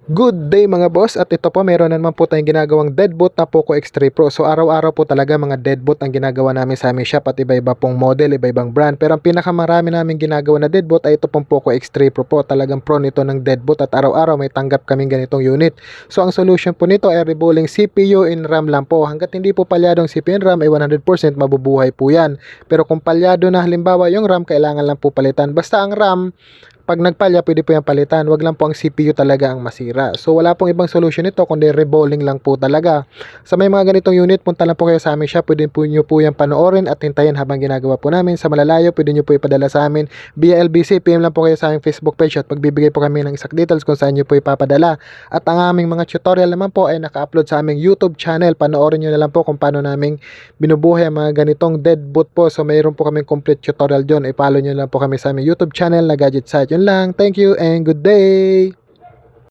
Good day mga boss, at ito po meron na naman po tayong ginagawang deadbolt na Poco X3 Pro. So araw-araw po talaga mga deadbolt ang ginagawa namin sa aming shop at iba-iba pong model, iba-ibang brand. Pero ang pinakamarami namin ginagawa na deadbolt ay ito pong Poco X3 Pro po. Talagang pro nito ng deadbolt at araw-araw may tanggap kaming ganitong unit. So ang solution po nito ay rebolling CPU and RAM lang po. Hanggat hindi po palyadong CPU and RAM ay 100% mabubuhay po yan. Pero kung palyado na halimbawa yung RAM, kailangan lang po palitan. Basta ang RAM, pag nagpalya, pwede po yung palitan. Wag lang po ang CPU talaga ang masira. So wala pong ibang solution nito kundi rebolling lang po talaga. Sa may mga ganitong unit, punta lang po kayo sa aming shop. Pwede po nyo po yung panoorin at hintayin habang ginagawa po namin. Sa malalayo, pwede nyo po ipadala sa amin via LBC. PM lang po kayo sa aming Facebook page at pagbibigay po kami ng exact details kung saan nyo po ipapadala. At ang aming mga tutorial naman po ay naka-upload sa aming YouTube channel. Panoorin nyo na lang po kung paano namin binubuhay ang mga ganitong deadbolt po. So mayroon po kaming complete tutorial dyan. I-follow nyo lang po kami sa aming YouTube channel na Gadget Site. Yun lang. Thank you and good day!